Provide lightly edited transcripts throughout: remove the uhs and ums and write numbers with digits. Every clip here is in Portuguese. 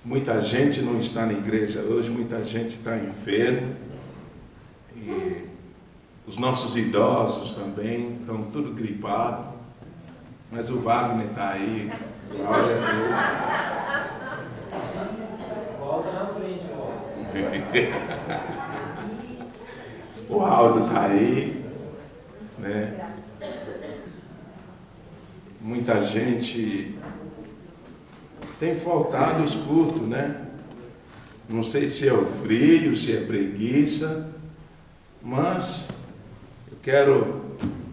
Muita gente não está na igreja hoje, muita gente está enferma. E os nossos idosos também estão tudo gripados. Mas o Wagner está aí, glória a Deus. Volta na frente, O Aldo está aí, né? Muita gente tem faltado os cultos, né? Não sei se é o frio, se é preguiça, mas eu quero,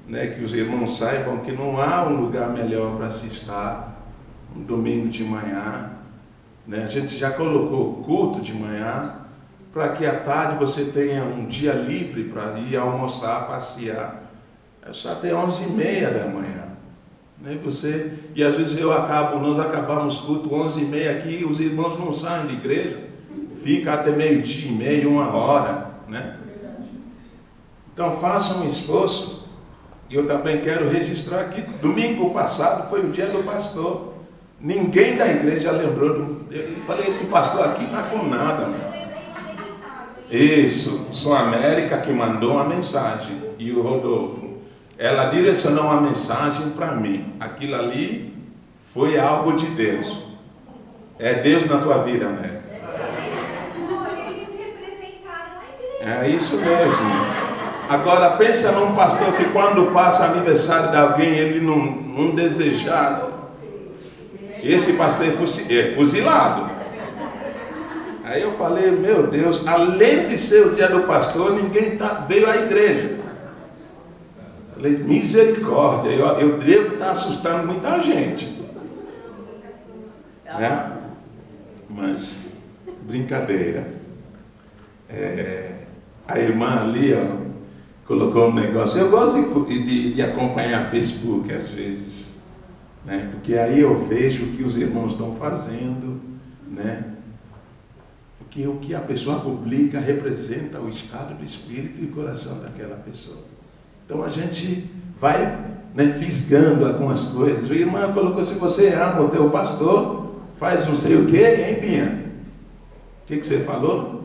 né, que os irmãos saibam que não há um lugar melhor para se estar um domingo de manhã, né? A gente já colocou culto de manhã para que à tarde você tenha um dia livre para ir almoçar, passear. É só até 11h30 da manhã. Né? E às vezes nós acabamos culto 11h30 aqui, os irmãos não saem de igreja, fica até 12h30, 1h, né? Então façam um esforço. E eu também quero registrar que domingo passado foi o dia do pastor. Ninguém da igreja lembrou. Eu falei, esse pastor aqui não está com nada, mano. Isso, só a América que mandou uma mensagem. E o Rodolfo, ela direcionou uma mensagem para mim. Aquilo ali foi algo de Deus. É Deus na tua vida, América. Eles representaram a igreja. É isso mesmo. Agora pensa num pastor que quando passa aniversário de alguém, ele não desejar. Esse pastor é fuzilado. Aí eu falei, meu Deus, além de ser o dia do pastor, ninguém veio à igreja. Falei, misericórdia, eu devo estar assustando muita gente. Né? Mas, brincadeira. A irmã ali, ó, colocou um negócio. Eu gosto de acompanhar Facebook às vezes, né? Porque aí eu vejo o que os irmãos estão fazendo, né? Porque o que a pessoa publica representa o estado do espírito e coração daquela pessoa. Então a gente vai, né, fisgando algumas coisas. A irmã colocou, se você ama o teu pastor, faz não sei o que, hein, Binha? O que você falou?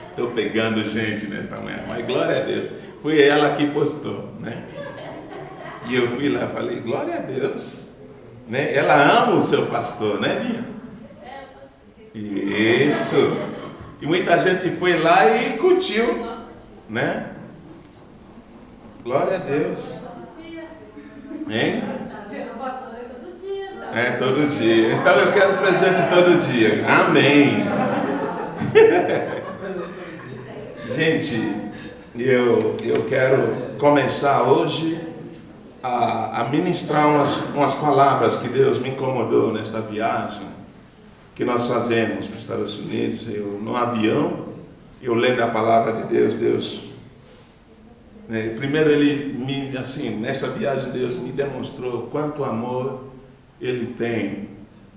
Estou pegando gente nesta manhã, mas glória a Deus. Foi ela que postou, né? E eu fui lá e falei, glória a Deus. Né? Ela ama o seu pastor, né, Binha? Isso. E muita gente foi lá e curtiu, né? Glória a Deus. Hein? É, todo dia. Então eu quero presente todo dia. Amém. Gente, eu quero começar hoje a ministrar umas palavras que Deus me incomodou nesta viagem que nós fazemos para os Estados Unidos. No avião, eu lendo a palavra de Deus, né, primeiro nessa viagem Deus me demonstrou quanto amor Ele tem,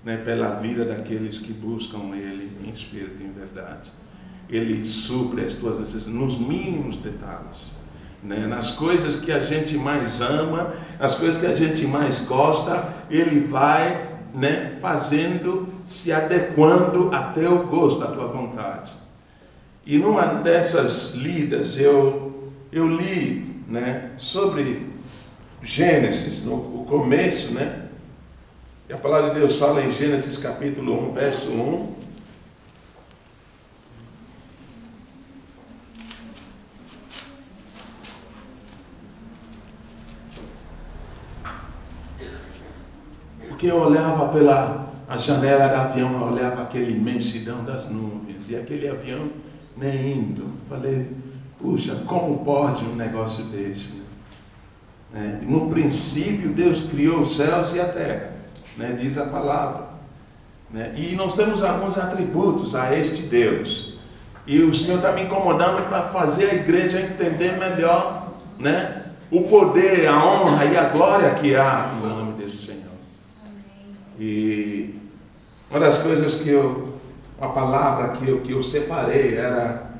né, pela vida daqueles que buscam Ele em espírito e em verdade. Ele supre as tuas necessidades nos mínimos detalhes, né? Nas coisas que a gente mais ama, as coisas que a gente mais gosta, Ele vai, né, fazendo, se adequando a teu gosto, à tua vontade. E numa dessas lidas eu li, né, sobre Gênesis, no começo, né? E a palavra de Deus fala em Gênesis capítulo 1, verso 1. Porque eu olhava pela janela do avião, eu olhava aquela imensidão das nuvens, e aquele avião, né, indo. Falei, puxa, como pode um negócio desse? Né? No princípio, Deus criou os céus e a terra, né, diz a palavra. Né? E nós temos alguns atributos a este Deus. E o Senhor está me incomodando para fazer a igreja entender melhor, né, o poder, a honra e a glória que há no nome desse Senhor. E uma das coisas a palavra que eu separei era,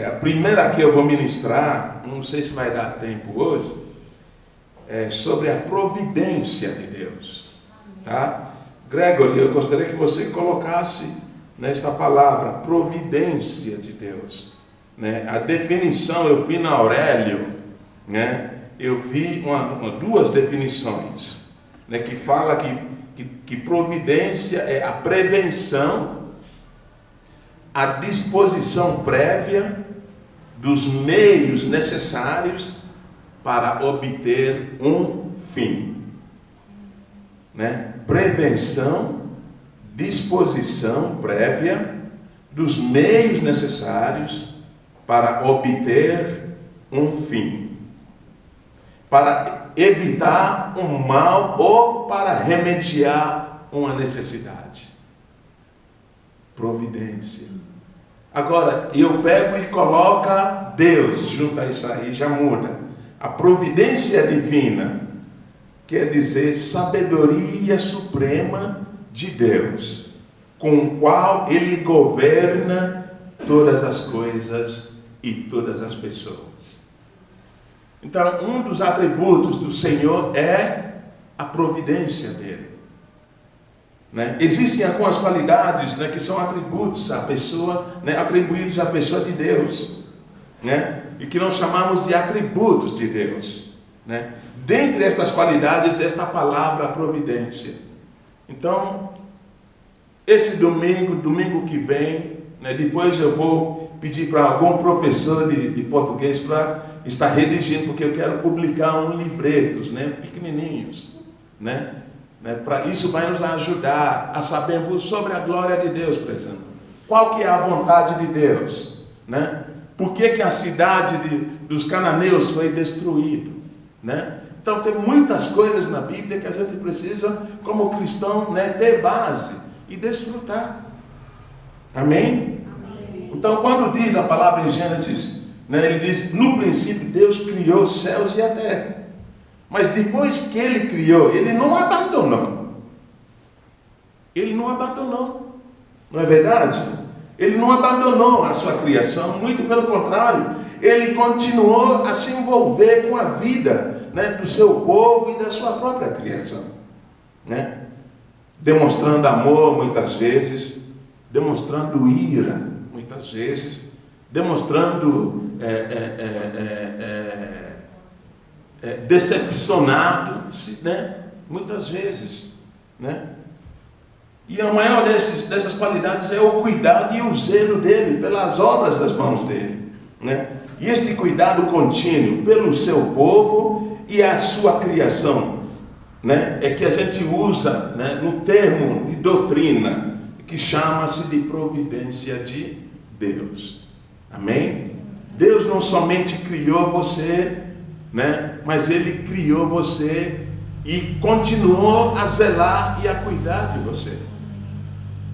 a primeira que eu vou ministrar, não sei se vai dar tempo hoje, sobre a providência de Deus. Tá? Gregory, eu gostaria que você colocasse nesta palavra, providência de Deus. Né? A definição, eu vi na Aurélio, né? Eu vi duas definições, né? Que fala que providência é a prevenção, a disposição prévia dos meios necessários para obter um fim. Né? Prevenção, disposição prévia dos meios necessários para obter um fim. Para evitar um mal ou para remediar uma necessidade. Providência. Agora, eu pego e coloco Deus junto a isso aí, já muda. A providência divina quer dizer sabedoria suprema de Deus, com o qual Ele governa todas as coisas e todas as pessoas. Então, um dos atributos do Senhor é a providência dele. Né? Existem algumas qualidades, né, que são atributos à pessoa, né, atribuídos à pessoa de Deus, né, e que nós chamamos de atributos de Deus. Né? Dentre estas qualidades, esta palavra providência. Então, esse domingo que vem, né, depois eu vou pedir para algum professor de português para estar redigindo, porque eu quero publicar uns livretos, né, pequenininhos, né? Para isso vai nos ajudar a sabermos sobre a glória de Deus, por exemplo. Qual que é a vontade de Deus? Né? Por que a cidade dos cananeus foi destruída? Né? Então tem muitas coisas na Bíblia que a gente precisa, como cristão, né, ter base e desfrutar. Amém? Então quando diz a palavra em Gênesis, né, ele diz, no princípio Deus criou os céus e a terra. Mas depois que Ele criou, Ele não abandonou. Ele não abandonou. Não é verdade? Ele não abandonou a sua criação, muito pelo contrário. Ele continuou a se envolver com a vida, né, do seu povo e da sua própria criação. Né? Demonstrando amor muitas vezes, demonstrando ira muitas vezes, demonstrando decepcionado, né? Muitas vezes, né? E a maior dessas qualidades é o cuidado e o zelo dele pelas obras das mãos dele, né? E este cuidado contínuo pelo seu povo e a sua criação, né? É que a gente usa, né, no termo de doutrina que chama-se de providência de Deus. Amém? Deus não somente criou você, né? Mas Ele criou você e continuou a zelar e a cuidar de você,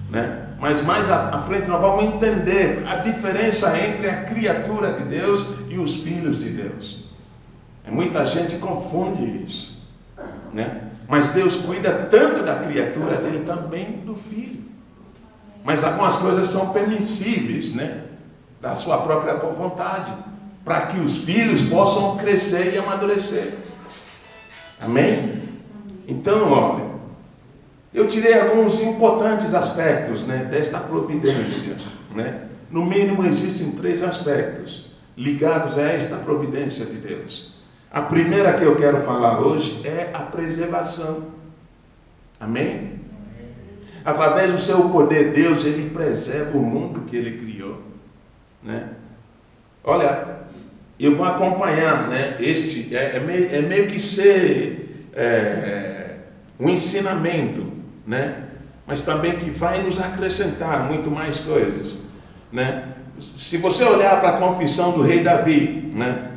né? Mas mais à frente nós vamos entender a diferença entre a criatura de Deus e os filhos de Deus. Muita gente confunde isso, né? Mas Deus cuida tanto da criatura dele também do filho. Mas algumas coisas são permissíveis, né, da sua própria vontade, para que os filhos possam crescer e amadurecer. Amém? Então, olha, eu tirei alguns importantes aspectos, né, desta providência, né? No mínimo existem 3 aspectos ligados a esta providência de Deus. A primeira que eu quero falar hoje é a preservação. Amém? Através do seu poder, Deus, Ele preserva o mundo que Ele criou, né? Olha, eu vou acompanhar, né? Este é meio que ser um ensinamento, né? Mas também que vai nos acrescentar muito mais coisas, né? Se você olhar para a confissão do rei Davi, né?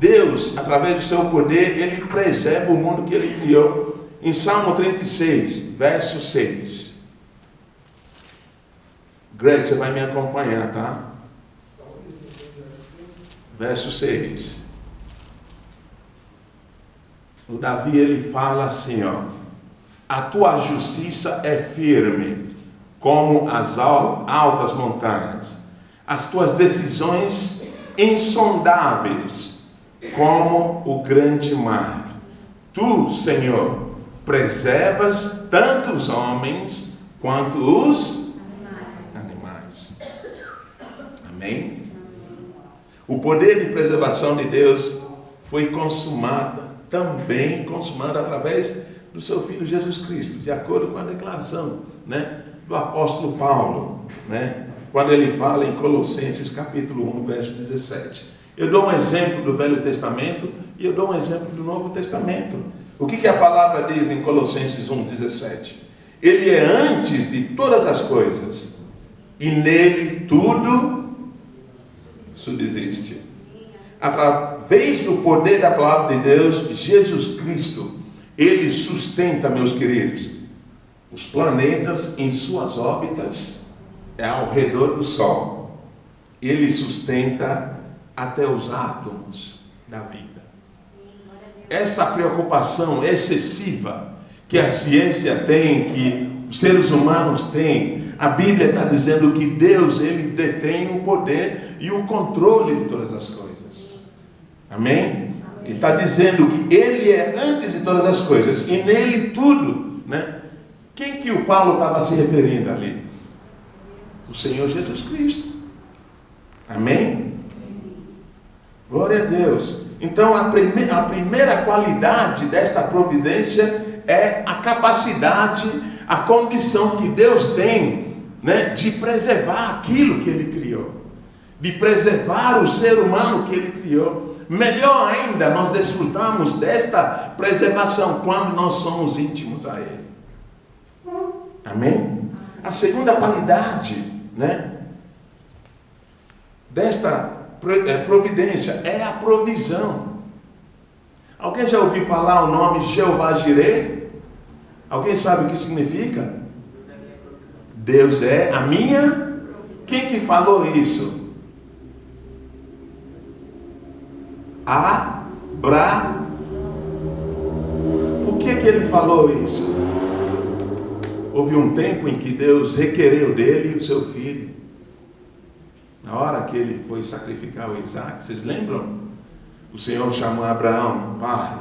Deus, através do seu poder, Ele preserva o mundo que Ele criou. Em Salmo 36, verso 6. Greg, você vai me acompanhar, tá? Verso 6. O Davi, ele fala assim, ó: a tua justiça é firme, como as altas montanhas. As tuas decisões insondáveis, como o grande mar. Tu, Senhor, preservas tanto os homens quanto os animais. Amém? O poder de preservação de Deus foi também consumada através do seu Filho Jesus Cristo, de acordo com a declaração, né, do apóstolo Paulo, né, quando ele fala em Colossenses capítulo 1, verso 17. Eu dou um exemplo do Velho Testamento e eu dou um exemplo do Novo Testamento. O que a palavra diz em Colossenses 1, 17? Ele é antes de todas as coisas e nele tudo subsiste. Através do poder da palavra de Deus, Jesus Cristo, ele sustenta, meus queridos, os planetas em suas órbitas ao redor do Sol. Ele sustenta até os átomos da vida. Essa preocupação excessiva que a ciência tem, que os seres humanos têm, a Bíblia está dizendo que Deus, ele detém o poder e o controle de todas as coisas. Amém? Ele está dizendo que ele é antes de todas as coisas e nele tudo, né? Quem que o Paulo estava se referindo ali? O Senhor Jesus Cristo. Amém? Glória a Deus. Então a primeira qualidade desta providência é a capacidade, a condição que Deus tem, né, de preservar aquilo que ele criou, de preservar o ser humano que ele criou. Melhor ainda, nós desfrutamos desta preservação quando nós somos íntimos a ele. Amém? A segunda qualidade, né, desta providência é a provisão. Alguém já ouviu falar o nome Jeová Jireh? Alguém sabe o que significa? Deus é a minha. Quem que falou isso? Por que ele falou isso? Houve um tempo em que Deus requereu dele o seu filho. Na hora que ele foi sacrificar o Isaac, vocês lembram? O Senhor chamou Abraão: pai,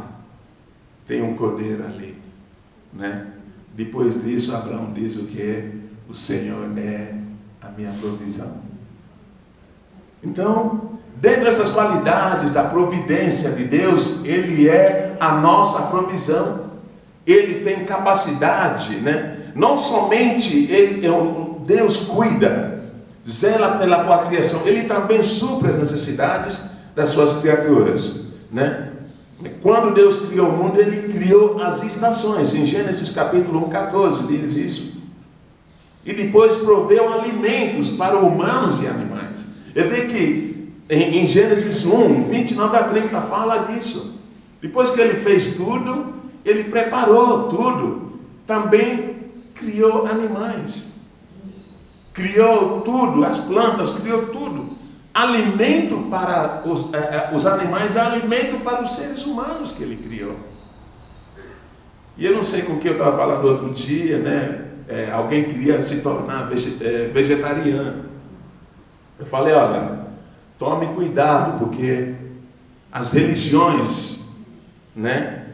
tem um cordeiro ali, né? Depois disso, Abraão diz o que? O Senhor é a minha provisão. Então, dentre essas qualidades da providência de Deus, ele é a nossa provisão. Ele tem capacidade, né? Não somente Deus cuida, zela pela tua criação, ele também supre as necessidades das suas criaturas, né? Quando Deus criou o mundo, ele criou as estações. Em Gênesis capítulo 1, 14 diz isso. E depois proveu alimentos para humanos e animais. Eu vejo que em Gênesis 1, 29 a 30 fala disso. Depois que ele fez tudo, ele preparou tudo. Também criou animais. Criou tudo, as plantas, criou tudo. Alimento para os animais, alimento para os seres humanos que ele criou. E eu não sei com quem eu estava falando outro dia, né? Alguém queria se tornar vegetariano. Eu falei: olha, tome cuidado, porque as religiões, né,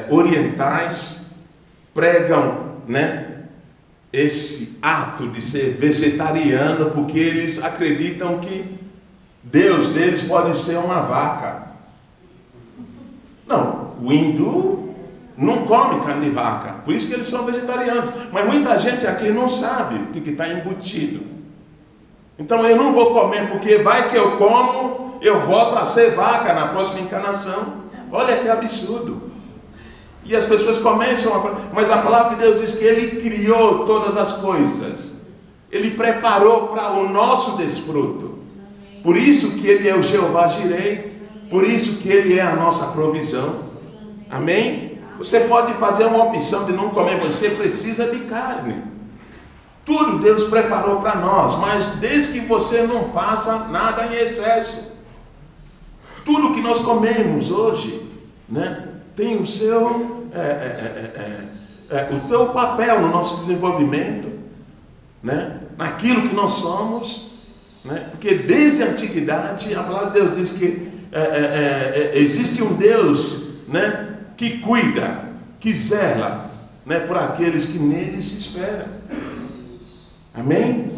orientais pregam, né, esse ato de ser vegetariano, porque eles acreditam que Deus deles pode ser uma vaca. Não, o hindu não come carne de vaca, por isso que eles são vegetarianos. Mas muita gente aqui não sabe o que está embutido. Então eu não vou comer, porque vai que eu como, eu volto a ser vaca na próxima encarnação. Olha que absurdo. E as pessoas começam mas a palavra de Deus diz que ele criou todas as coisas. Ele preparou para o nosso desfruto. Por isso que ele é o Jeová Jireh. Por isso que ele é a nossa provisão. Amém? Você pode fazer uma opção de não comer, você precisa de carne. Tudo Deus preparou para nós, mas desde que você não faça nada em excesso. Tudo que nós comemos hoje, né, tem o seu o teu papel no nosso desenvolvimento, né, naquilo que nós somos, né, porque desde a antiguidade a palavra de Deus diz que existe um Deus, né, que cuida, que zela, né, por aqueles que nele se esperam. Amém?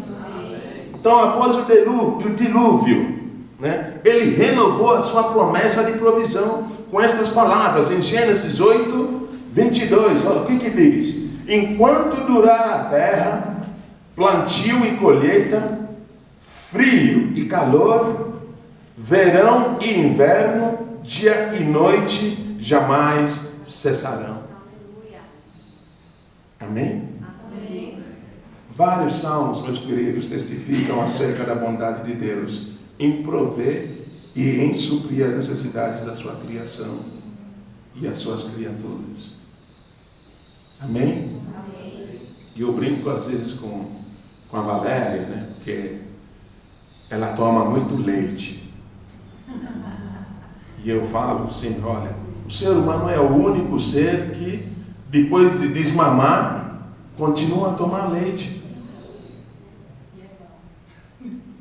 Então, após o dilúvio, né, ele renovou a sua promessa de provisão com estas palavras em Gênesis 8, 22. Olha o que diz: enquanto durar a terra, plantio e colheita, frio e calor, verão e inverno, dia e noite jamais cessarão. Amém? Amém. Vários salmos, meus queridos, testificam acerca da bondade de Deus em prover e em suprir as necessidades da sua criação e as suas criaturas. Amém? Amém. E eu brinco às vezes com a Valéria, né? Porque ela toma muito leite. E eu falo assim, olha, o ser humano é o único ser que, depois de desmamar, continua a tomar leite.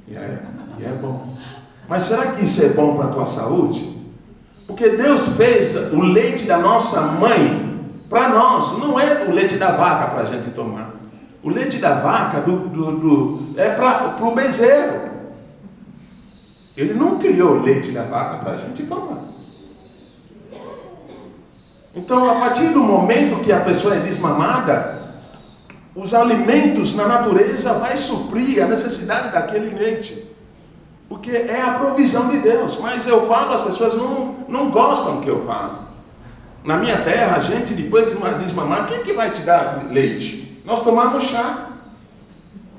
E é bom. Mas será que isso é bom para a tua saúde? Porque Deus fez o leite da nossa mãe para nós, não é o leite da vaca para a gente tomar. O leite da vaca é para o bezerro. Ele não criou o leite da vaca para a gente tomar. Então, a partir do momento que a pessoa é desmamada, os alimentos na natureza vai suprir a necessidade daquele leite. Porque é a provisão de Deus. Mas eu falo, as pessoas não gostam que eu falo. Na minha terra, a gente, depois de desmamar, quem que vai te dar leite? Nós tomamos chá.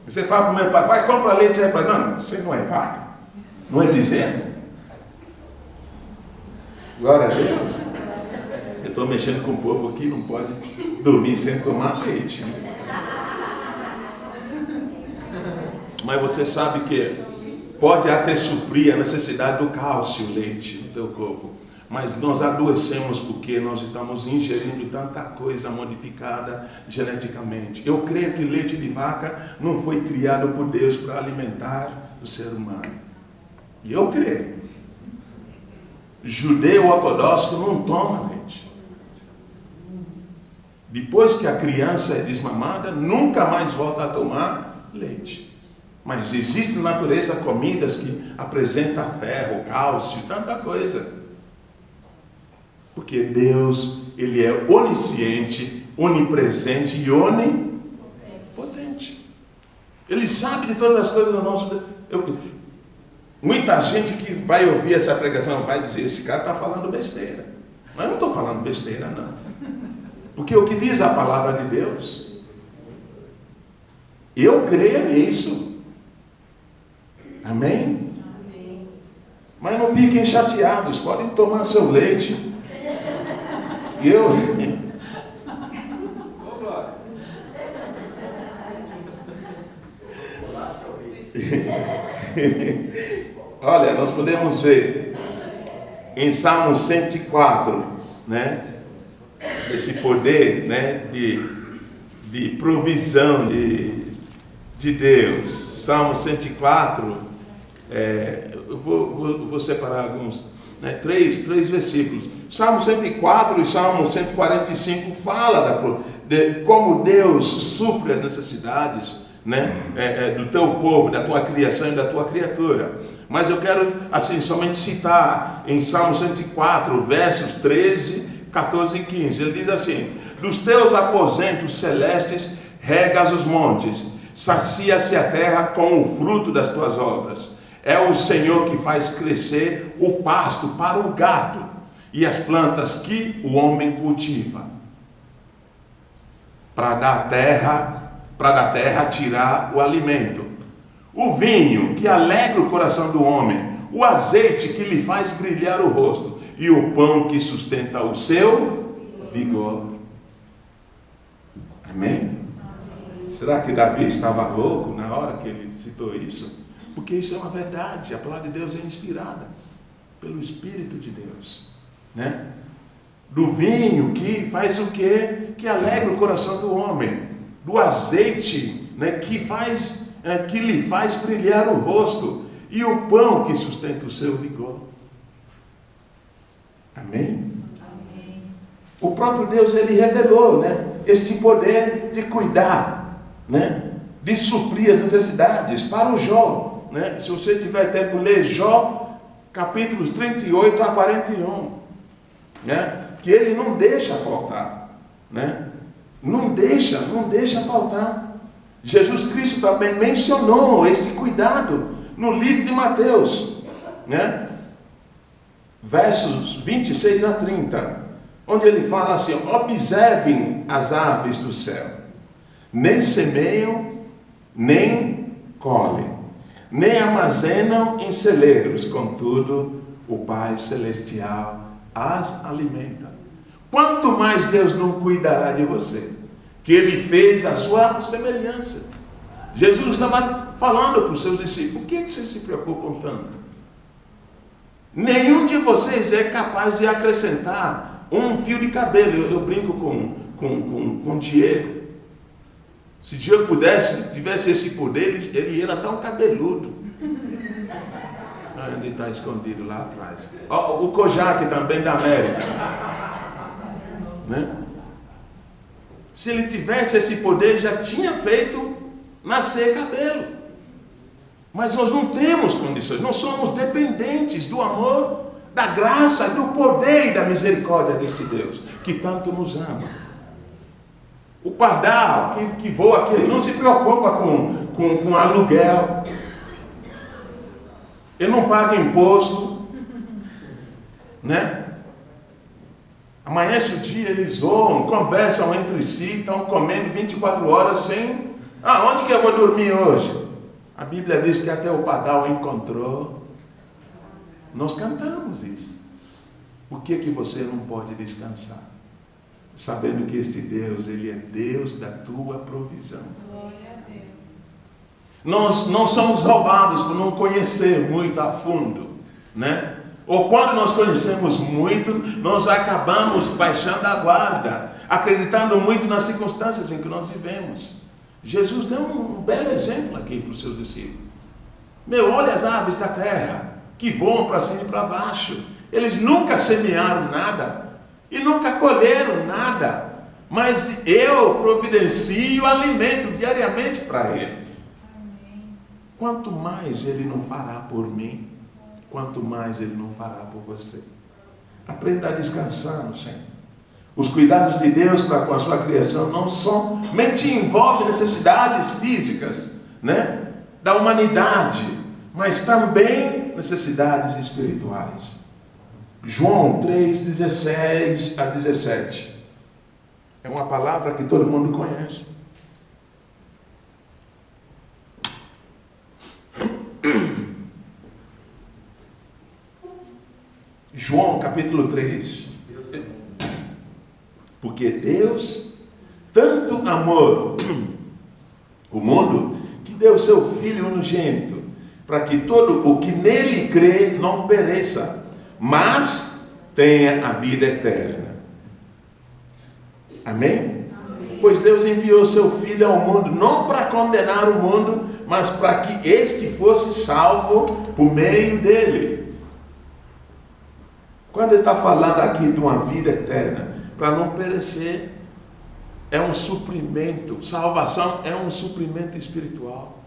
Você fala para o meu pai, compra leite aí para não, você não é vaca. Não é bezerro? Glória a Deus. Eu estou mexendo com o povo aqui, não pode dormir sem tomar leite. Mas você sabe que pode até suprir a necessidade do cálcio, leite no teu corpo. Mas nós adoecemos porque nós estamos ingerindo tanta coisa modificada geneticamente. Eu creio que leite de vaca não foi criado por Deus para alimentar o ser humano. E eu creio. Judeu ortodoxo não toma leite. Depois que a criança é desmamada, nunca mais volta a tomar leite. Mas existe na natureza comidas que apresentam ferro, cálcio, tanta coisa. Porque Deus, Ele é onisciente, onipresente e onipotente. Ele sabe de todas as coisas do nosso... Muita gente que vai ouvir essa pregação vai dizer, esse cara está falando besteira. Mas eu não estou falando besteira, não. Porque o que diz a palavra de Deus, eu creio nisso. Amém? Amém. Mas não fiquem chateados, podem tomar seu leite. Eu... Olha, nós podemos ver em Salmo 104, né? Esse poder, né? De provisão de Deus. Salmo 104, eu vou separar alguns, né? Três versículos. Salmo 104 e Salmo 145 fala de como Deus supre as necessidades, né? Do teu povo, da tua criação e da tua criatura. Mas eu quero assim somente citar em Salmo 104, versos 13, 14 e 15. Ele diz assim: dos teus aposentos celestes regas os montes, sacia-se a terra com o fruto das tuas obras. É o Senhor que faz crescer o pasto para o gado e as plantas que o homem cultiva, para da terra tirar o alimento, o vinho que alegra o coração do homem, o azeite que lhe faz brilhar o rosto e o pão que sustenta o seu vigor. Amém? Será que Davi estava louco na hora que ele citou isso? Porque isso é uma verdade. A palavra de Deus é inspirada pelo Espírito de Deus, né? Do vinho que faz o quê? Que alegra o coração do homem. Do azeite, né? Que lhe faz brilhar o rosto. E o pão que sustenta o seu vigor. Amém? Amém. O próprio Deus, ele revelou, né, este poder de cuidar, né, de suprir as necessidades para o Jó, né? Se você tiver tempo, lê Jó, capítulos 38 a 41, né, que ele não deixa faltar, né? Não deixa faltar. Jesus Cristo também mencionou esse cuidado no livro de Mateus, né? Versos 26 a 30, onde ele fala assim: observem as aves do céu, nem semeiam, nem colhem, nem armazenam em celeiros, contudo o Pai Celestial as alimenta. Quanto mais Deus não cuidará de você, que Ele fez a sua semelhança. Jesus estava falando para os seus discípulos: por que vocês se preocupam tanto? Nenhum de vocês é capaz de acrescentar um fio de cabelo. Eu brinco com Diego. Se Diego tivesse esse poder, ele era tão cabeludo. Ele está escondido lá atrás. O Kojak também da América, né? Se ele tivesse esse poder, já tinha feito nascer cabelo. Mas nós não temos condições, nós somos dependentes do amor, da graça, do poder e da misericórdia deste Deus, que tanto nos ama. O pardal que voa aqui, ele não se preocupa com aluguel, ele não paga imposto, né? Amanhece o dia, eles voam, conversam entre si, estão comendo 24 horas sem... onde que eu vou dormir hoje? A Bíblia diz que até o pardal encontrou. Nós cantamos isso. Por que você não pode descansar? Sabendo que este Deus, Ele é Deus da tua provisão. Nós não somos roubados por não conhecer muito a fundo, né? Ou quando nós conhecemos muito, nós acabamos baixando a guarda, acreditando muito nas circunstâncias em que nós vivemos. Jesus deu um belo exemplo aqui para os seus discípulos. Olha as aves da terra, que voam para cima e para baixo. Eles nunca semearam nada e nunca colheram nada, mas eu providencio alimento diariamente para eles. Quanto mais Ele não fará por mim, quanto mais Ele não fará por você. Aprenda a descansar no Senhor. Os cuidados de Deus para com a sua criação não somente envolvem necessidades físicas, né, da humanidade, mas também necessidades espirituais. João 3:16 a 17. É uma palavra que todo mundo conhece. João capítulo 3. Porque Deus tanto amou o mundo, que deu seu Filho unigênito, para que todo o que nele crê não pereça, mas tenha a vida eterna. Amém? Amém. Pois Deus enviou seu Filho ao mundo, não para condenar o mundo, mas para que este fosse salvo por meio dele. Quando ele está falando aqui de uma vida eterna, para não perecer, é um suprimento. Salvação é um suprimento espiritual.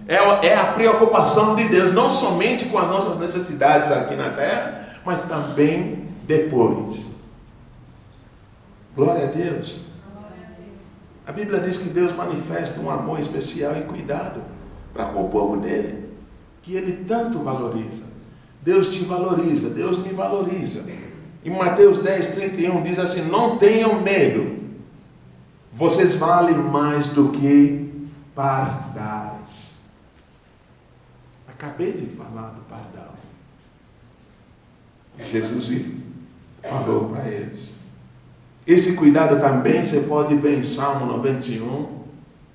É a preocupação de Deus, não somente com as nossas necessidades aqui na terra, mas também depois. Glória a Deus. A Bíblia diz que Deus manifesta um amor especial e cuidado para com o povo dele, que Ele tanto valoriza. Deus te valoriza, Deus me valoriza. Em Mateus 10:31 diz assim: não tenham medo, vocês valem mais do que pardais. Acabei de falar do pardal. Jesus falou para eles. Esse cuidado também você pode ver em Salmo 91,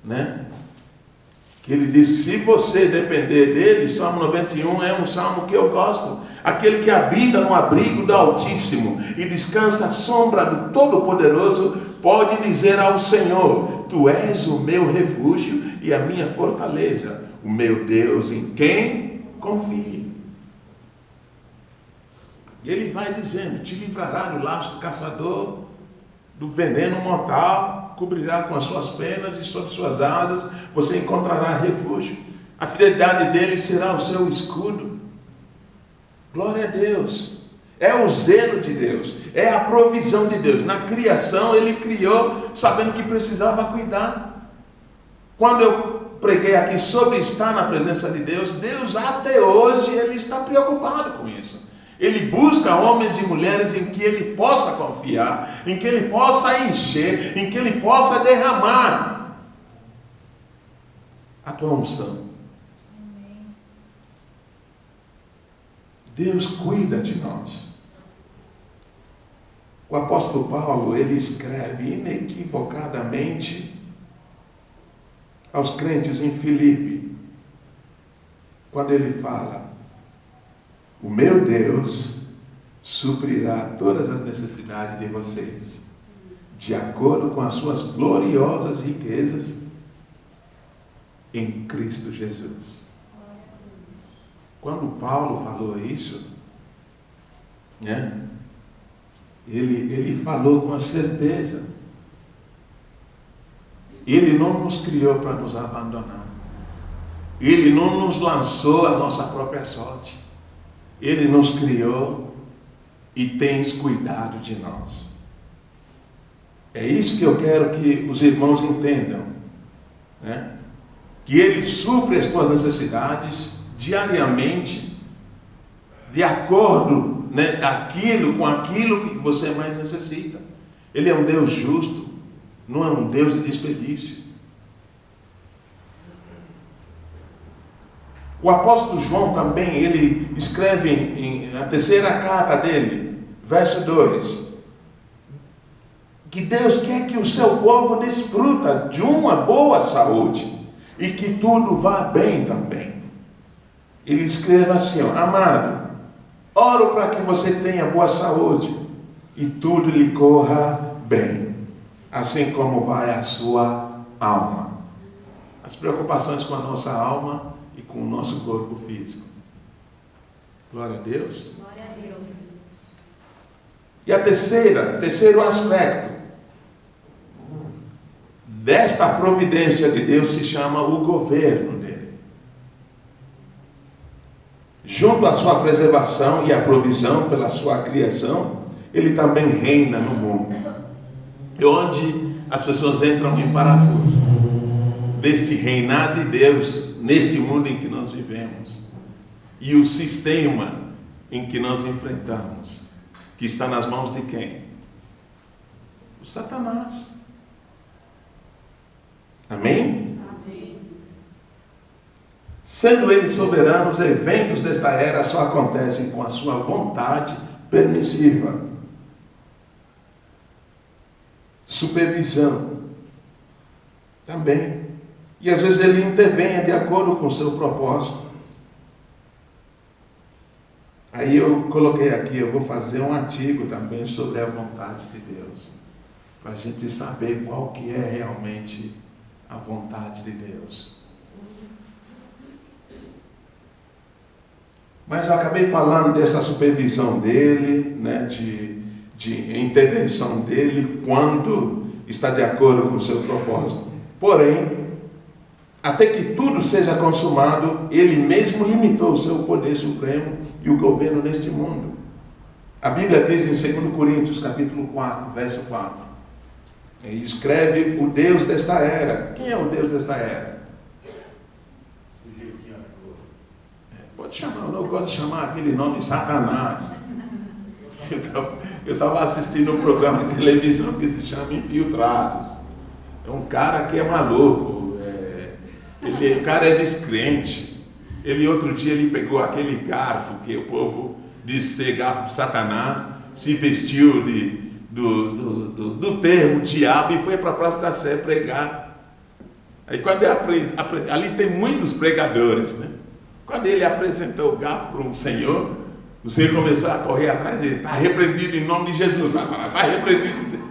né? Que ele diz: se você depender dele, Salmo 91 é um salmo que eu gosto. Aquele que habita no abrigo do Altíssimo e descansa à sombra do Todo-Poderoso, pode dizer ao Senhor: tu és o meu refúgio e a minha fortaleza, o meu Deus em quem confio. E ele vai dizendo: te livrará do laço do caçador, do veneno mortal, cobrirá com as suas penas e sob suas asas você encontrará refúgio. A fidelidade dele será o seu escudo. Glória a Deus. É o zelo de Deus, é a provisão de Deus. Na criação ele criou sabendo que precisava cuidar. Quando eu preguei aqui sobre estar na presença de Deus, Deus até hoje ele está preocupado com isso. Ele busca homens e mulheres em que ele possa confiar, em que ele possa encher, em que ele possa derramar a tua unção. Deus cuida de nós. O apóstolo Paulo, ele escreve inequivocadamente aos crentes em Filipe, quando ele fala: o meu Deus suprirá todas as necessidades de vocês, de acordo com as suas gloriosas riquezas em Cristo Jesus. Quando Paulo falou isso, né, ele falou com a certeza. Ele não nos criou para nos abandonar. Ele não nos lançou a nossa própria sorte. Ele nos criou e tem cuidado de nós. É isso que eu quero que os irmãos entendam, né? Que Ele supre as tuas necessidades diariamente, de acordo, né, com aquilo que você mais necessita. Ele é um Deus justo, não é um Deus de desperdício. O apóstolo João também, ele escreve na terceira carta dele, verso 2, que Deus quer que o seu povo desfruta de uma boa saúde e que tudo vá bem também. Ele escreve assim, ó: amado, oro para que você tenha boa saúde e tudo lhe corra bem, assim como vai a sua alma. As preocupações com a nossa alma e com o nosso corpo físico. Glória a Deus. Glória a Deus. E a terceiro aspecto desta providência de Deus se chama o governo dele. Junto à sua preservação e à provisão pela sua criação, ele também reina no mundo, onde as pessoas entram em parafuso deste reinar de Deus neste mundo em que nós vivemos e o sistema em que nós enfrentamos, que está nas mãos de quem? O Satanás. Amém? Amém. Sendo ele soberano, os eventos desta era só acontecem com a sua vontade permissiva, supervisão também. E às vezes ele intervém de acordo com o seu propósito. Aí eu coloquei aqui, eu vou fazer um artigo também sobre a vontade de Deus, para a gente saber qual que é realmente a vontade de Deus. Mas eu acabei falando dessa supervisão dele, né, de intervenção dele quando está de acordo com o seu propósito. Porém, até que tudo seja consumado, ele mesmo limitou o seu poder supremo e o governo neste mundo. A Bíblia diz em 2 Coríntios, capítulo 4, verso 4. Ele escreve o Deus desta era. Quem é o Deus desta era? Pode chamar, eu não gosto de chamar aquele nome Satanás. Eu estava assistindo um programa de televisão que se chama Infiltrados. É um cara que é maluco. O cara é descrente. Outro dia ele pegou aquele garfo que o povo diz ser garfo de Satanás, se vestiu do termo diabo e foi para a Praça da Sé pregar. Aí quando ali tem muitos pregadores, né? Quando ele apresentou o garfo para um senhor, o senhor começou a correr atrás dele: está repreendido em nome de Jesus, está repreendido.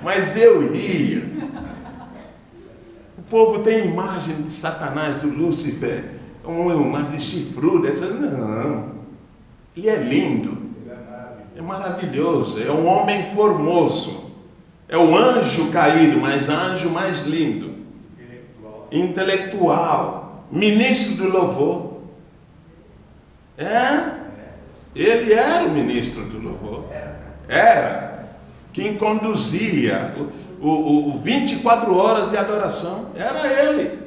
Mas eu ria. O povo tem a imagem de Satanás, do Lúcifer, uma imagem chifruda. Não, ele é lindo, é maravilhoso, é um homem formoso, É o anjo caído, mas anjo mais lindo. Intelectual. Ministro do louvor. Ele era o ministro do louvor. Era. Quem conduzia o 24 horas de adoração. Era ele.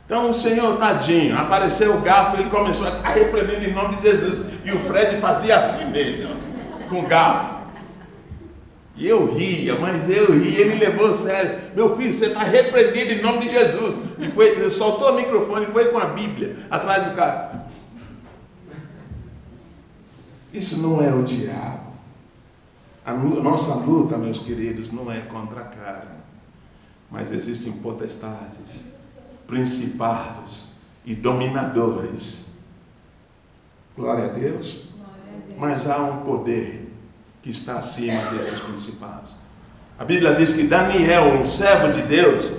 Então o Senhor, tadinho, apareceu o garfo, ele começou a repreender em nome de Jesus. E o Fred fazia assim nele, ó, com o garfo. E eu ria, mas ele levou a sério. Meu filho, você está repreendido em nome de Jesus. E ele soltou o microfone e foi com a Bíblia atrás do cara. Isso não é o diabo. A nossa luta, meus queridos, não é contra a carne. Mas existem potestades, principados e dominadores. Glória a Deus. Mas há um poder que está acima desses principados. A Bíblia diz que Daniel, um servo de Deus,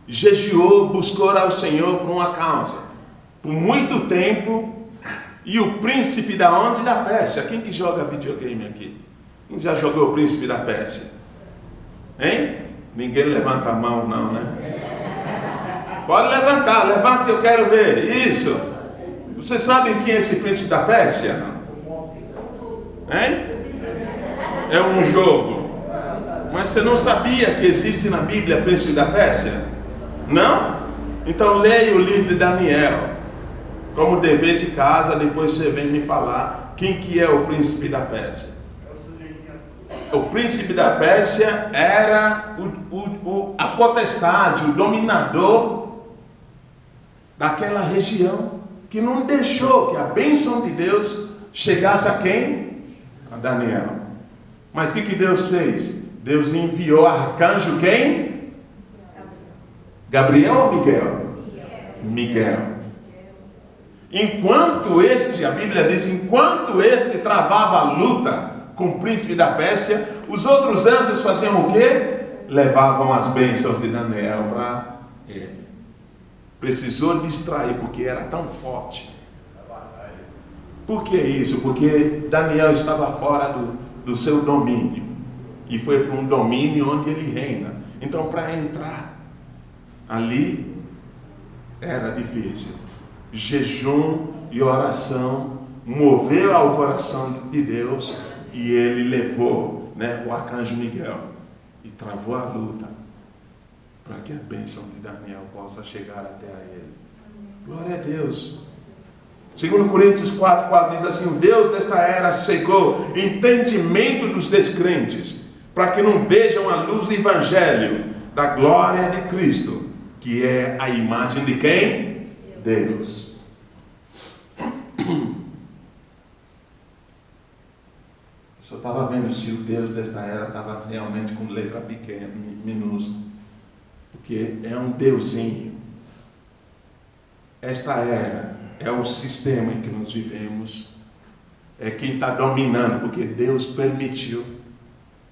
jejuou, buscou ao Senhor por uma causa. Por muito tempo. E o príncipe da onde? Da Pérsia. Quem que joga videogame aqui? Quem já jogou o príncipe da Pérsia? Hein? Ninguém levanta a mão não, né? Pode levantar, levanta que eu quero ver. Isso. Vocês sabem quem é esse príncipe da Pérsia? Hein? É um jogo. Mas você não sabia que existe na Bíblia príncipe da Pérsia? Não? Então leia o livro de Daniel. Como dever de casa, depois você vem me falar quem que é o príncipe da Pérsia. O príncipe da Pérsia era a potestade, o dominador daquela região, que não deixou que a bênção de Deus chegasse a quem? A Daniel. Mas o que Deus fez? Deus enviou arcanjo quem? Gabriel ou Miguel? Miguel. Enquanto a Bíblia diz, enquanto este travava a luta com o príncipe da Pérsia, os outros anjos faziam o quê? Levavam as bênçãos de Daniel para ele. Precisou distrair, porque era tão forte. Por que isso? Porque Daniel estava fora do seu domínio. E foi para um domínio onde ele reina. Então, para entrar ali, era difícil. Jejum e oração moveu ao coração de Deus e ele levou, o arcanjo Miguel e travou a luta para que a bênção de Daniel possa chegar até a ele. Glória a Deus. 2 Coríntios 4 diz assim: o Deus desta era cegou entendimento dos descrentes, para que não vejam a luz do evangelho da glória de Cristo, que é a imagem de quem? Deus. Eu só estava vendo se o Deus desta era estava realmente com letra pequena, minúscula, porque é um deusinho. Esta era é o sistema em que nós vivemos, é quem está dominando, porque Deus permitiu,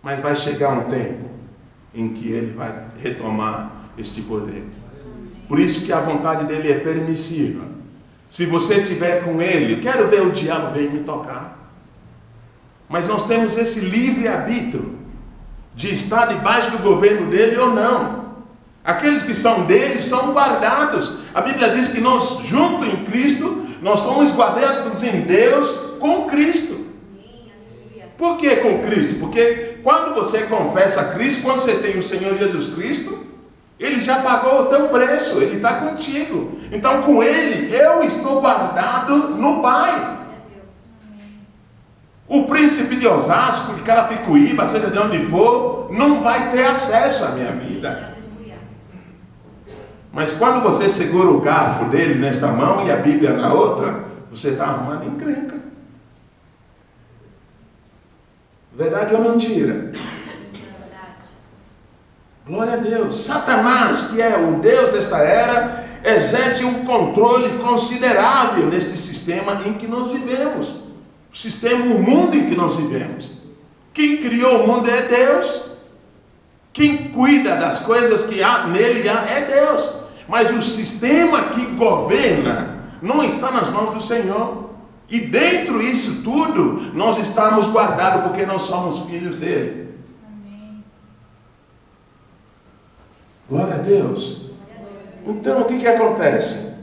mas vai chegar um tempo em que ele vai retomar este poder. Por isso que a vontade dele é permissiva. Se você estiver com ele, quero ver o diabo vir me tocar. Mas nós temos esse livre-arbítrio de estar debaixo do governo dele ou não. Aqueles que são dele são guardados. A Bíblia diz que nós, junto em Cristo, nós somos guardados em Deus com Cristo. Por que com Cristo? Porque quando você confessa a Cristo, quando você tem o Senhor Jesus Cristo, ele já pagou o teu preço, ele está contigo. Então com ele, eu estou guardado no Pai. O príncipe de Osasco, de Carapicuíba, seja de onde for, não vai ter acesso à minha vida. Mas quando você segura o garfo dele nesta mão e a Bíblia na outra, você está arrumando encrenca. Verdade ou mentira? Glória a Deus. Satanás, que é o Deus desta era, exerce um controle considerável neste sistema em que nós vivemos. O sistema, o mundo em que nós vivemos. Quem criou o mundo é Deus. Quem cuida das coisas que há nele é Deus. Mas o sistema que governa não está nas mãos do Senhor. E dentro disso tudo, nós estamos guardados porque nós somos filhos dele. Amém. Glória a Deus. Então, o que acontece?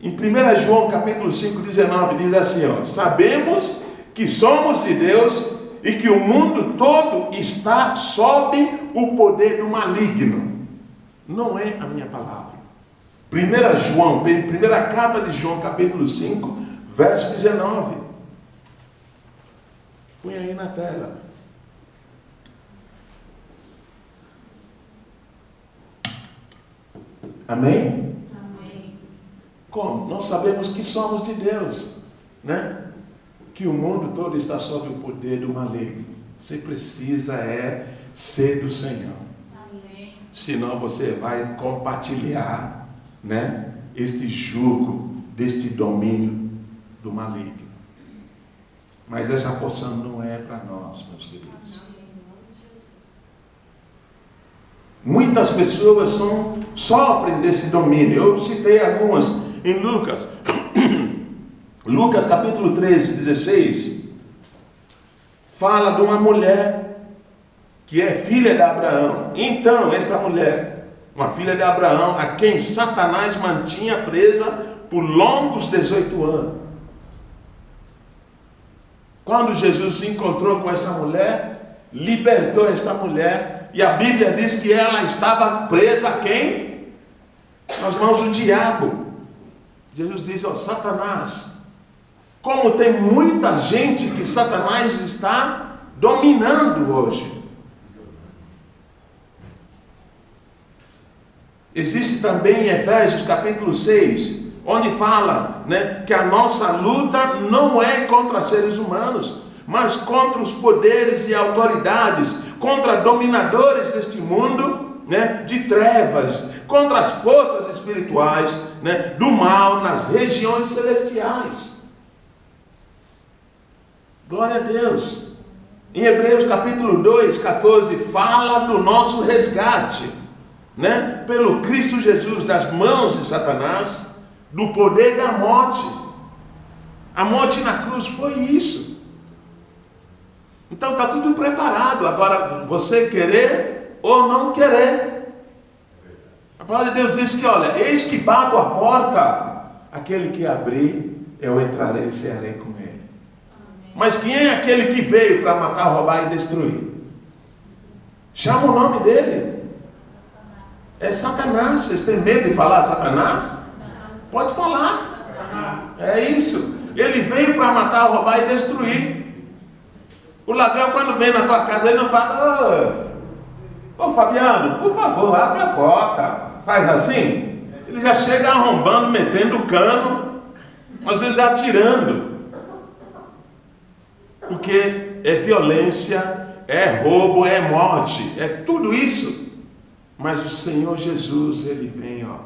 Em 1 João capítulo 5, 19, diz assim, ó, sabemos que somos de Deus e que o mundo todo está sob o poder do maligno. Não é a minha palavra. 1 João, primeira carta de João, capítulo 5, verso 19. Põe aí na tela. Amém? Amém. Como? Nós sabemos que somos de Deus, né? Que o mundo todo está sob o poder do maligno. Você precisa ser do Senhor. Amém. Senão você vai compartilhar, né, este jugo, deste domínio do maligno. Mas essa porção não é para nós, meus queridos. Muitas pessoas sofrem desse domínio. Eu citei algumas em Lucas. Lucas capítulo 13, 16. Fala de uma mulher que é filha de Abraão. Então, esta mulher, uma filha de Abraão, a quem Satanás mantinha presa por longos 18 anos. Quando Jesus se encontrou com essa mulher, libertou esta mulher, e a Bíblia diz que ela estava presa a quem? Nas mãos do diabo. Jesus diz, ó, Satanás, como tem muita gente que Satanás está dominando hoje. Existe também em Efésios capítulo 6, onde fala, né, que a nossa luta não é contra seres humanos, mas contra os poderes e autoridades, contra dominadores deste mundo, né, de trevas, contra as forças espirituais, né, do mal nas regiões celestiais. Glória a Deus. Em Hebreus capítulo 2, 14, fala do nosso resgate, né, pelo Cristo Jesus, das mãos de Satanás, do poder da morte. A morte na cruz foi isso. Então está tudo preparado. Agora, você querer ou não querer. A palavra de Deus diz que, olha, eis que bato a porta, aquele que abrir, eu entrarei e cearei com ele. Amém. Mas quem é aquele que veio para matar, roubar e destruir? Chama o nome dele. É Satanás. Vocês têm medo de falar Satanás? Pode falar. É isso. Ele veio para matar, roubar e destruir. O ladrão, quando vem na tua casa, ele não fala, ô Fabiano, por favor, abre a porta. Faz assim. Ele já chega arrombando, metendo o cano, às vezes atirando. Porque é violência, é roubo, é morte, é tudo isso. Mas o Senhor Jesus, ele vem, ó.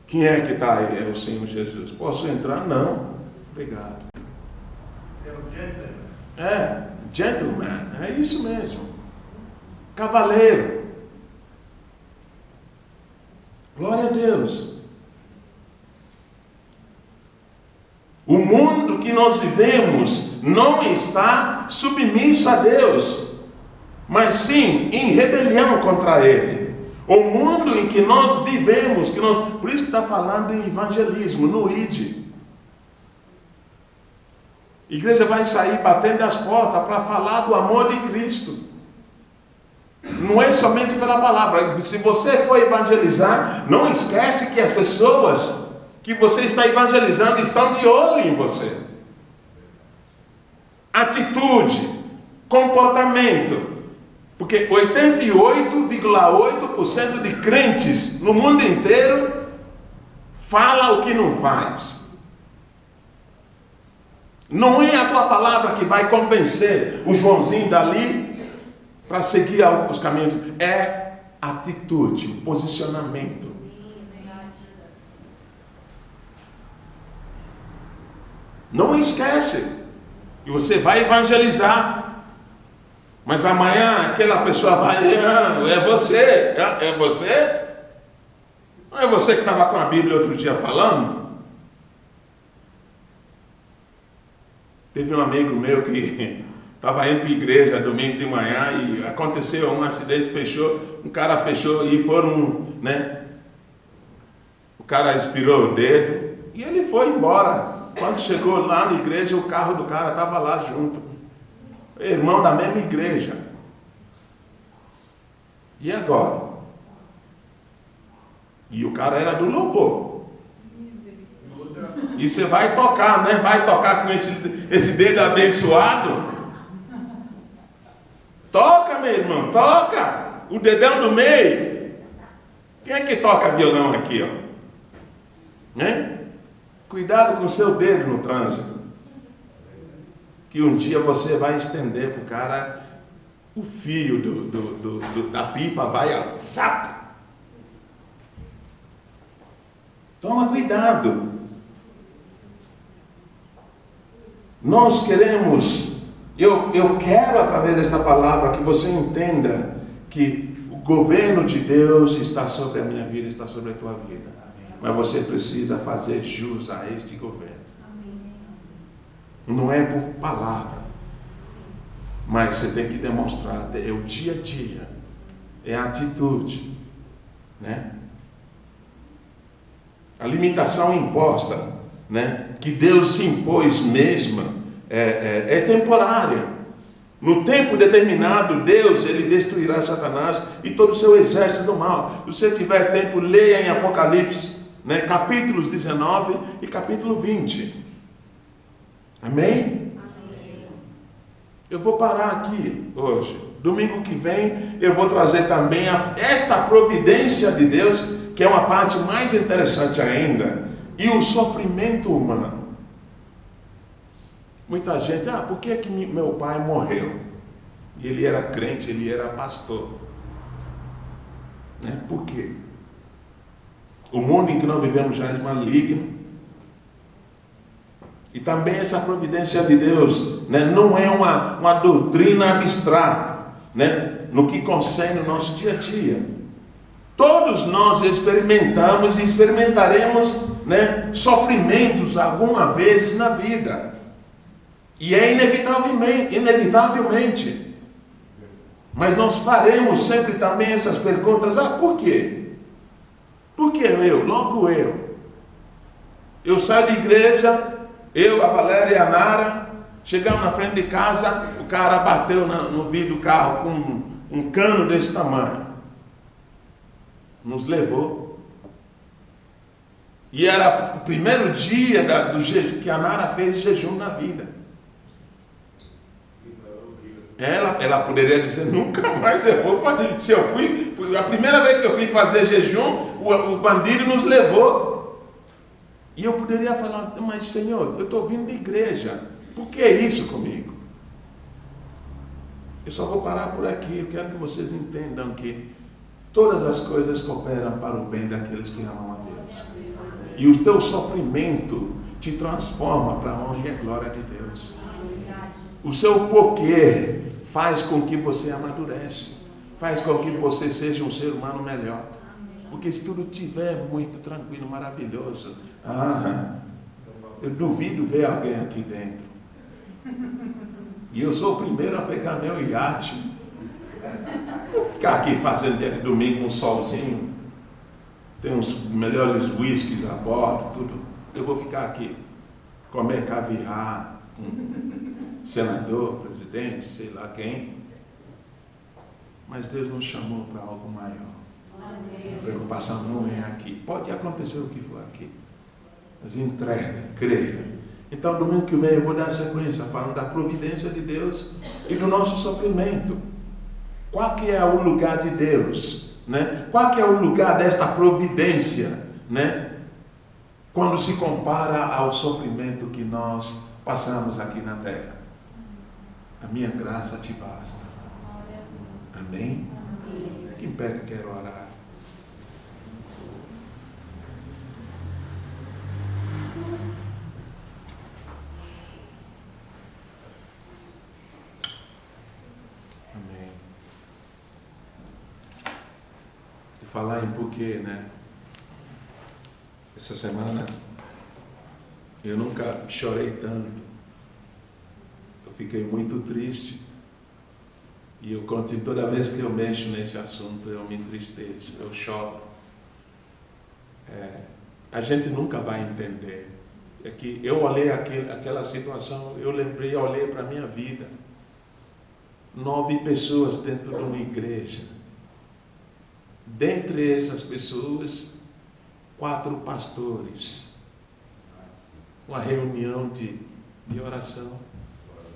Quem é que está aí? É o Senhor Jesus. Posso entrar? Não. Obrigado. Gentleman, é isso mesmo. Cavaleiro. Glória a Deus. O mundo que nós vivemos não está submisso a Deus, mas sim em rebelião contra Ele. O mundo em que nós vivemos, por isso que está falando em evangelismo, no ID. A igreja vai sair batendo as portas para falar do amor de Cristo. Não é somente pela palavra. Se você for evangelizar, não esquece que as pessoas que você está evangelizando estão de olho em você. Atitude, comportamento. Porque 88,8% de crentes no mundo inteiro fala o que não faz. Não é a tua palavra que vai convencer o Joãozinho dali para seguir os caminhos. É atitude, posicionamento. Não esquece. E você vai evangelizar. Mas amanhã aquela pessoa vai, é você? É você? Não é você que estava com a Bíblia outro dia falando? Teve um amigo meu que estava indo para a igreja domingo de manhã e aconteceu um acidente, fechou, um cara fechou e foram, né? O cara estirou o dedo e ele foi embora. Quando chegou lá na igreja, o carro do cara estava lá junto. Irmão da mesma igreja. E agora? E o cara era do louvor. E você vai tocar, né? Vai tocar com esse dedo abençoado. Toca, meu irmão, toca. O dedão do meio. Quem é que toca violão aqui, ó? Né? Cuidado com o seu dedo no trânsito. Que um dia você vai estender para o cara, o fio da pipa vai ao sapo. Toma cuidado. Nós queremos, eu quero através desta palavra que você entenda que o governo de Deus está sobre a minha vida, está sobre a tua vida. Mas você precisa fazer jus a este governo. Não é por palavra, mas você tem que demonstrar, é o dia a dia, é a atitude, né? A limitação imposta, né? Que Deus se impôs mesmo, é temporária. No tempo determinado, Deus, ele destruirá Satanás e todo o seu exército do mal. Se você tiver tempo, leia em Apocalipse, né? Capítulos 19 e capítulo 20. Amém? Eu vou parar aqui hoje. Domingo que vem eu vou trazer também esta providência de Deus, que é uma parte mais interessante ainda, e o sofrimento humano. Muita gente, por que que meu pai morreu? E ele era crente, ele era pastor. Né? Por quê? O mundo em que nós vivemos já é maligno. E também essa providência de Deus, né, não é uma doutrina abstrata, né, no que concerne o nosso dia a dia. Todos nós experimentamos e experimentaremos, né, sofrimentos alguma vezes na vida. E é inevitavelmente. Mas nós faremos sempre também essas perguntas. Por quê? Por que eu? Logo eu. Eu saio da igreja... Eu, a Valéria e a Nara, chegamos na frente de casa, o cara bateu no vidro do carro com um cano desse tamanho. Nos levou. E era o primeiro dia do jejum, que a Nara fez jejum na vida. Ela poderia dizer, nunca mais eu vou fazer. Se eu fui a primeira vez que eu fui fazer jejum, o bandido nos levou. E eu poderia falar, mas Senhor, eu estou vindo da igreja, por que isso comigo? Eu só vou parar por aqui, eu quero que vocês entendam que todas as coisas cooperam para o bem daqueles que amam a Deus. E o teu sofrimento te transforma para a honra e a glória de Deus. O seu porquê faz com que você amadurece, faz com que você seja um ser humano melhor. Porque se tudo estiver muito tranquilo, maravilhoso, eu duvido ver alguém aqui dentro. E eu sou o primeiro a pegar meu iate. Vou ficar aqui fazendo dia de domingo um solzinho. Tem uns melhores whiskies a bordo, tudo. Eu vou ficar aqui, comer caviar com senador, presidente, sei lá quem. Mas Deus nos chamou para algo maior. A preocupação não é aqui. Pode acontecer o que for aqui. Mas entrega, creia. Então, domingo que vem eu vou dar sequência falando da providência de Deus e do nosso sofrimento. Qual que é o lugar de Deus? Né? Qual que é o lugar desta providência? Né? Quando se compara ao sofrimento que nós passamos aqui na terra. A minha graça te basta. Amém? Fique em pé que eu quero orar. Amém. E falar em porquê, né? Essa semana eu nunca chorei tanto Eu fiquei muito triste. E eu continuo, toda vez que eu mexo nesse assunto, eu me entristeço, eu choro. A gente nunca vai entender. É que eu olhei aquela situação, eu olhei para a minha vida. 9 pessoas dentro de uma igreja. Dentre essas pessoas, 4 pastores. Uma reunião de oração.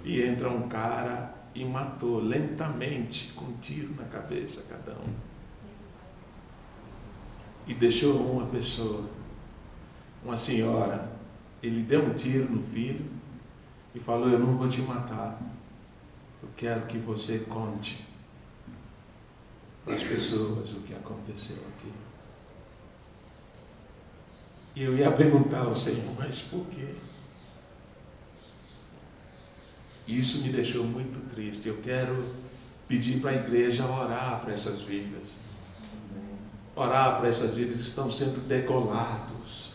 E entra um cara e matou lentamente, com um tiro na cabeça cada um. E deixou uma pessoa, uma senhora, ele deu um tiro no filho e falou: eu não vou te matar, eu quero que você conte para as pessoas o que aconteceu aqui. E eu ia perguntar ao Senhor: mas por quê? Isso me deixou muito triste. Eu quero pedir para a igreja orar para essas vidas. Orar para essas vidas que estão sendo degolados,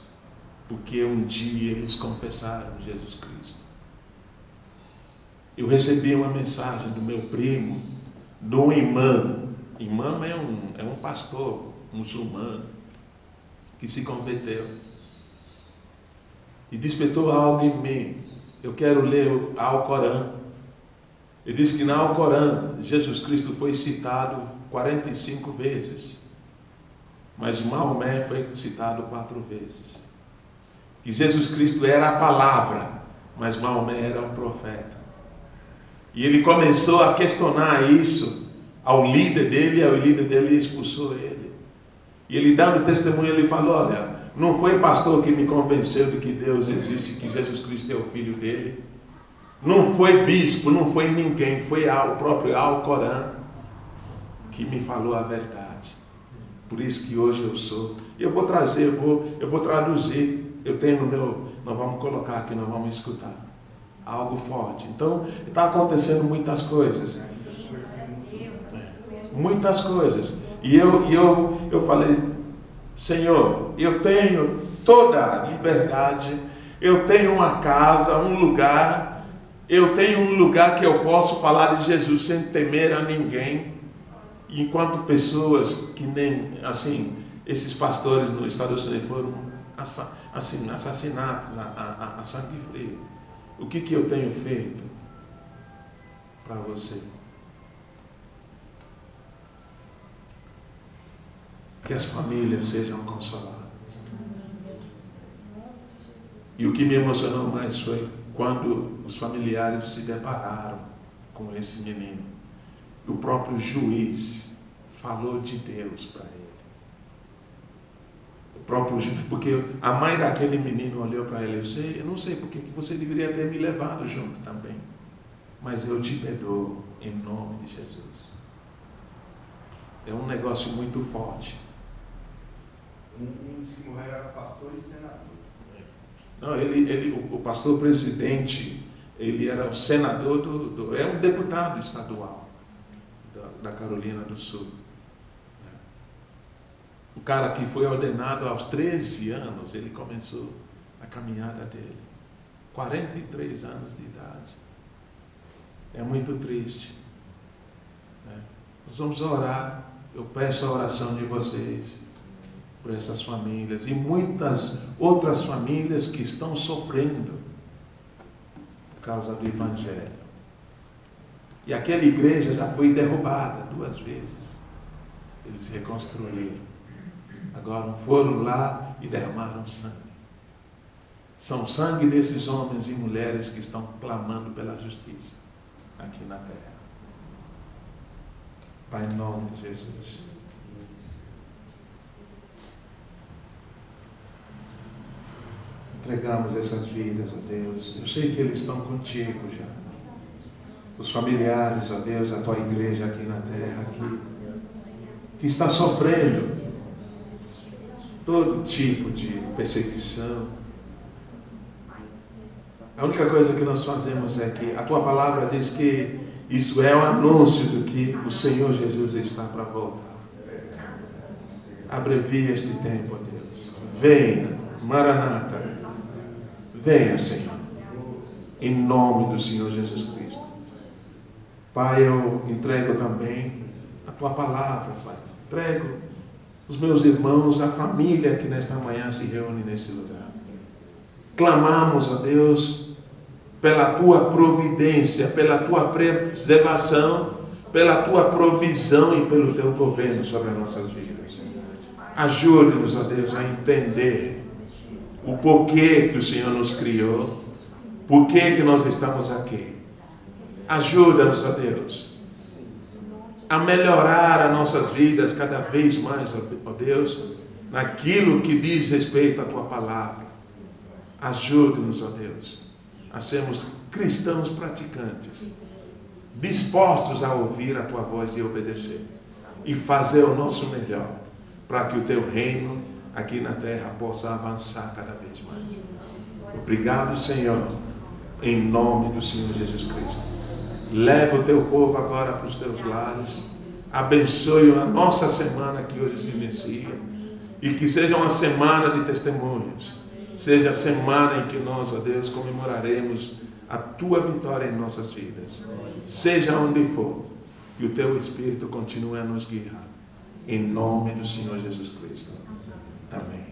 porque um dia eles confessaram Jesus Cristo. Eu recebi uma mensagem do meu primo, de um imã. Imã é um pastor muçulmano que se converteu. E despertou algo em mim. Eu quero ler o Alcorão. Ele diz que no Alcorão, Jesus Cristo foi citado 45 vezes. Mas Maomé foi citado 4 vezes. Que Jesus Cristo era a palavra, mas Maomé era um profeta. E ele começou a questionar isso ao líder dele, e o líder dele expulsou ele. E ele dando testemunho, ele falou: olha, não foi pastor que me convenceu de que Deus existe, que Jesus Cristo é o filho dele. Não foi bispo, não foi ninguém, foi o próprio Alcorão que me falou a verdade. Por isso que hoje eu sou. E eu vou trazer, eu vou traduzir. Eu tenho no meu, nós vamos colocar aqui, nós vamos escutar algo forte. Então, está acontecendo muitas coisas. Muitas coisas. E eu falei: Senhor, eu tenho toda a liberdade, eu tenho uma casa, um lugar, eu tenho um lugar que eu posso falar de Jesus sem temer a ninguém. Enquanto pessoas que nem, assim, esses pastores no Estado Unidos foram assim, assassinados a sangue frio. O que eu tenho feito para você? Que as famílias sejam consoladas. E o que me emocionou mais foi quando os familiares se depararam com esse menino. O próprio juiz falou de Deus para ele. O próprio juiz, porque a mãe daquele menino olhou para ele: eu não sei porque você deveria ter me levado junto também, mas eu te perdoo em nome de Jesus. É um negócio muito forte. Um dos que morreram era pastor e senador. Não, o pastor presidente, ele era o senador é um deputado estadual da Carolina do Sul. O cara que foi ordenado aos 13 anos, ele começou a caminhada dele. 43 anos de idade. É muito triste. Nós vamos orar. Eu peço a oração de vocês por essas famílias e muitas outras famílias que estão sofrendo por causa do Evangelho. E aquela igreja já foi derrubada 2 vezes. Eles reconstruíram. Agora foram lá e derramaram sangue. São sangue desses homens e mulheres que estão clamando pela justiça aqui na terra. Pai, em nome de Jesus. Entregamos essas vidas, ó Deus. Eu sei que eles estão contigo já. Os familiares, ó Deus, a tua igreja aqui na terra, que está sofrendo todo tipo de perseguição. A única coisa que nós fazemos é que a tua palavra diz que isso é um anúncio do que o Senhor Jesus está para voltar. Abrevia este tempo, ó Deus. Venha, Maranata. Venha, Senhor. Em nome do Senhor Jesus Cristo. Pai, eu entrego também a tua palavra, Pai. Entrego os meus irmãos, a família que nesta manhã se reúne neste lugar. Clamamos, ó Deus, pela tua providência, pela tua preservação, pela tua provisão e pelo teu governo sobre as nossas vidas. Ajude-nos, ó Deus, a entender o porquê que o Senhor nos criou, porquê que nós estamos aqui. Ajuda-nos, ó Deus, a melhorar as nossas vidas cada vez mais, ó Deus, naquilo que diz respeito à tua palavra. Ajude-nos, ó Deus, a sermos cristãos praticantes, dispostos a ouvir a tua voz e obedecer, e fazer o nosso melhor, para que o teu reino aqui na terra possa avançar cada vez mais. Obrigado, Senhor, em nome do Senhor Jesus Cristo. Leva o teu povo agora para os teus lares, abençoe a nossa semana que hoje se inicia, e que seja uma semana de testemunhos, seja a semana em que nós, ó Deus, comemoraremos a tua vitória em nossas vidas. Seja onde for, que o teu Espírito continue a nos guiar. Em nome do Senhor Jesus Cristo. Amém.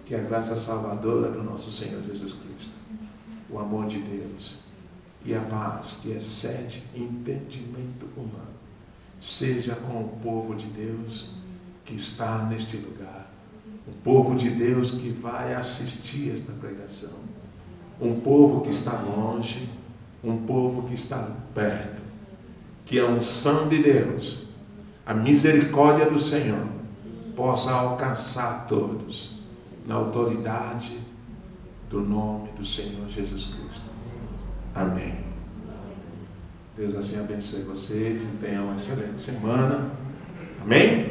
Que a graça salvadora do nosso Senhor Jesus Cristo, o amor de Deus e a paz que excede entendimento humano, seja com o povo de Deus que está neste lugar. O povo de Deus que vai assistir esta pregação. Um povo que está longe, um povo que está perto. Que a unção de Deus, a misericórdia do Senhor, possa alcançar todos, na autoridade do nome do Senhor Jesus Cristo. Amém. Deus assim abençoe vocês e tenham uma excelente semana. Amém?